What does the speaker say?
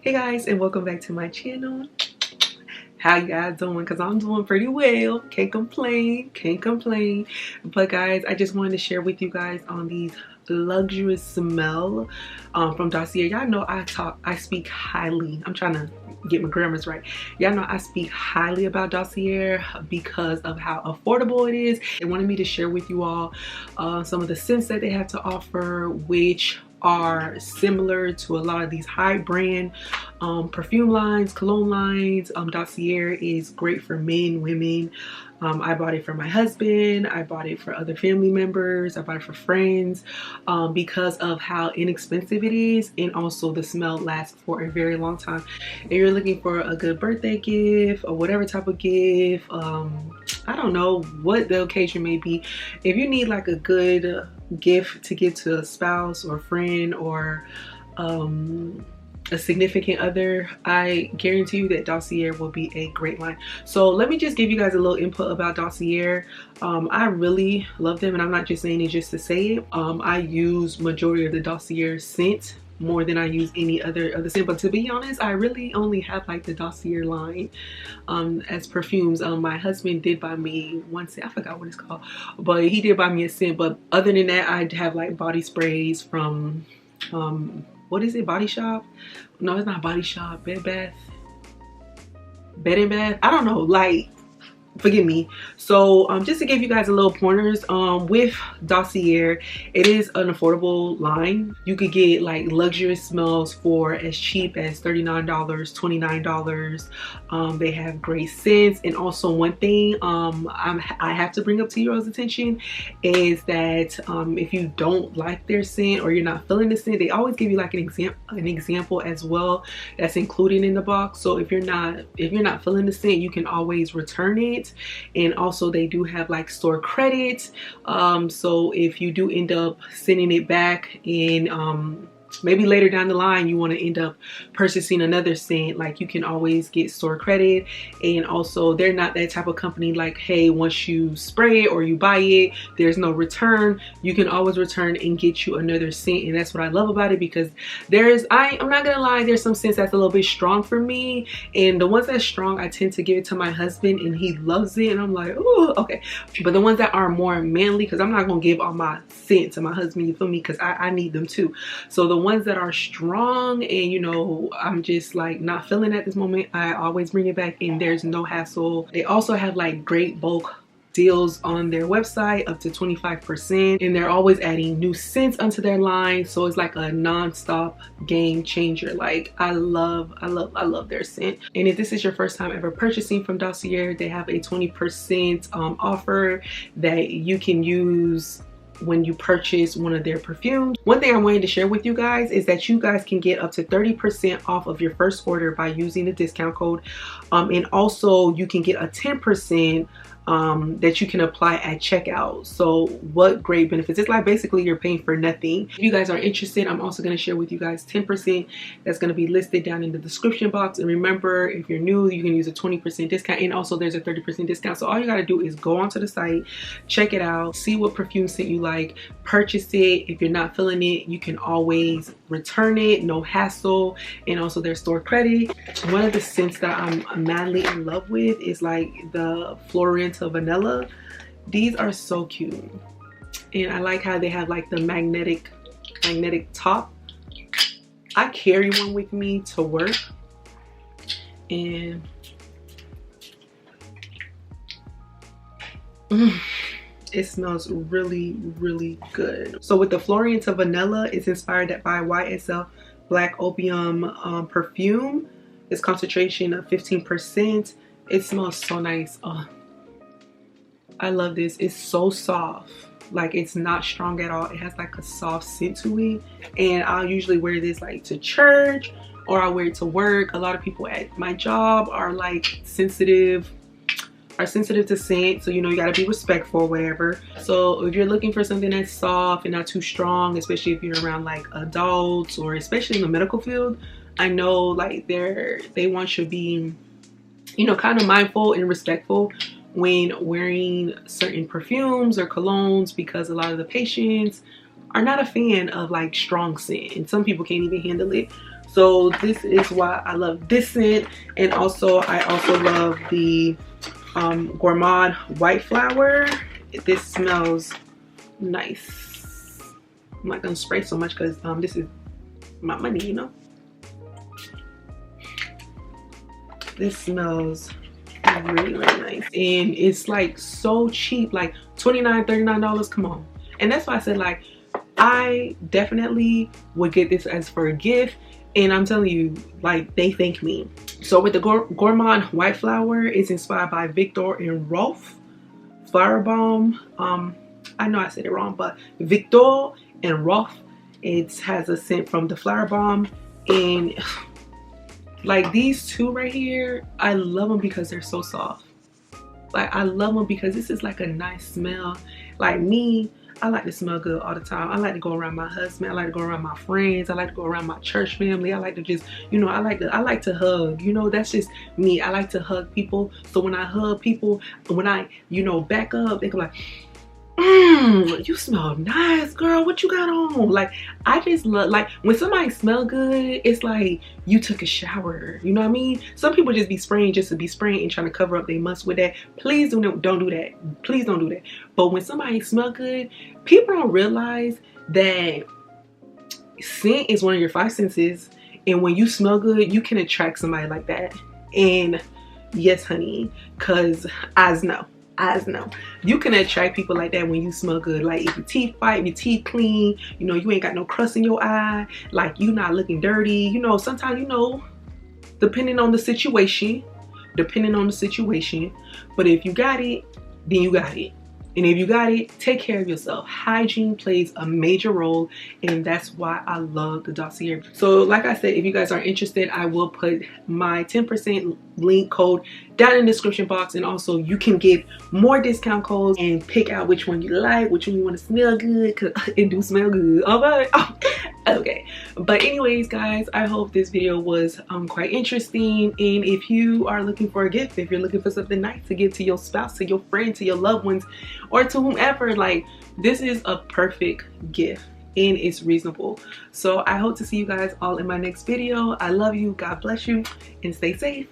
Hey guys, and welcome back to my channel. How you guys doing? Because I'm doing pretty well. Can't complain. But guys, I just wanted to share with you guys on these luxurious smell from Dossier. Y'all know I speak highly. I'm trying to get my grammars right. Y'all know I speak highly about Dossier because of how affordable it is. They wanted me to share with you all some of the scents that they have to offer, which are similar to a lot of these high brand perfume lines, cologne lines. Dossier is great for men, women. I bought it for my husband. I bought it for other family members. I bought it for friends because of how inexpensive it is, and also the smell lasts for a very long time. If you're looking for a good birthday gift or whatever type of gift, I don't know what the occasion may be. If you need like a good gift to give to a spouse or friend or a significant other, I guarantee you that Dossier will be a great line. So let me just give you guys a little input about Dossier. I really love them, and I'm not just saying it just to say it. I use majority of the Dossier scent more than I use any other scent, but to be honest, I really only have like the Dossier line as perfumes. My husband did buy me one scent, I forgot what it's called, but he did buy me a scent. But other than that, I have like body sprays from what is it, Body Shop? No, it's not Body Shop, Bed and Bath. I don't know, like, forgive me. So just to give you guys a little pointers with Dossier, it is an affordable line. You could get like luxurious smells for as cheap as $39, $29. They have great scents. And also one thing I have to bring up to your attention is that if you don't like their scent or you're not feeling the scent, they always give you like an example as well that's included in the box. So if you're not feeling the scent, you can always return it. And also they do have like store credit, so if you do end up sending it back and maybe later down the line you want to end up purchasing another scent, like you can always get store credit. And also they're not that type of company like, hey, once you spray it or you buy it, there's no return. You can always return and get you another scent, and that's what I love about it, because I'm not gonna lie, there's some scents that's a little bit strong for me, and the ones that's strong I tend to give it to my husband and he loves it, and I'm like, oh, okay. But the ones that are more manly, because I'm not gonna give all my scent to my husband, you feel me, because I need them too. So the ones that are strong and, you know, I'm just like not feeling at this moment, I always bring it back and there's no hassle. They also have like great bulk deals on their website, up to 25%, and they're always adding new scents onto their line, so it's like a non-stop game changer. Like I love their scent. And if this is your first time ever purchasing from Dossier, they have a 20% offer that you can use when you purchase one of their perfumes. One thing I wanted to share with you guys is that you guys can get up to 30% off of your first order by using the discount code, and also you can get a 10% that you can apply at checkout. So what great benefits. It's like basically you're paying for nothing. If you guys are interested, I'm also going to share with you guys 10% that's going to be listed down in the description box. And remember, if you're new, you can use a 20% discount, and also there's a 30% discount. So all you got to do is go onto the site, check it out, see what perfume scent you like, purchase it. If you're not feeling it, you can always return it, no hassle. And also there's store credit. One of the scents that I'm madly in love with is like the Florence Vanilla. These are so cute, and I like how they have like the magnetic top. I carry one with me to work, and it smells really good. So with the Florence Vanilla, it's inspired by YSL Black Opium perfume. It's concentration of 15%. It smells so nice. Oh, I love this. It's so soft. Like it's not strong at all. It has like a soft scent to it, and I'll usually wear this like to church, or I'll wear it to work. A lot of people at my job are like sensitive to scent, so you know, you got to be respectful or whatever. So if you're looking for something that's soft and not too strong, especially if you're around like adults or especially in the medical field, I know like they want you to be, you know, kind of mindful and respectful when wearing certain perfumes or colognes, because a lot of the patients are not a fan of like strong scent, and some people can't even handle it. So this is why I love this scent. And also I also love the Gourmand White Flower. This smells nice. I'm not gonna spray so much because this is my money, you know. This smells really nice, and it's like so cheap, like $29, $39. Come on. And that's why I said, like, I definitely would get this as for a gift, and I'm telling you, like, they thank me. So with the Gourmand White Flower, it's inspired by Victor and Rolf Flower Bomb. I know I said it wrong, but Victor and Rolf, it has a scent from the Flower Bomb. And like these two right here, I love them because they're so soft. Like, I love them because this is like a nice smell. Like me, I like to smell good all the time. I like to go around my husband. I like to go around my friends. I like to go around my church family. I like to just, you know, I like to hug. You know, that's just me. I like to hug people. So when I hug people, when I, you know, back up, they go like, you smell nice, girl. What you got on? Like, I just love, like, when somebody smell good, it's like you took a shower. You know what I mean? Some people just be spraying just to be spraying and trying to cover up their must with that. Please don't do that. Please don't do that. But when somebody smell good, people don't realize that scent is one of your five senses, and when you smell good, you can attract somebody like that. And yes, honey, cause eyes know. You can attract people like that when you smell good. Like, if your teeth white, your teeth clean, you know, you ain't got no crust in your eye, like you not looking dirty. You know, sometimes, you know, depending on the situation, but if you got it, then you got it. And if you got it, take care of yourself. Hygiene plays a major role, and that's why I love the Dossier. So like I said, if you guys are interested, I will put my 10% link code down in the description box, and also you can get more discount codes and pick out which one you like, which one you want to smell good, because it do smell good. Okay. Okay, but anyways, guys, I hope this video was quite interesting. And if you are looking for a gift, if you're looking for something nice to give to your spouse, to your friend, to your loved ones, or to whomever, like, this is a perfect gift and it's reasonable. So I hope to see you guys all in my next video. I love you, God bless you, and stay safe.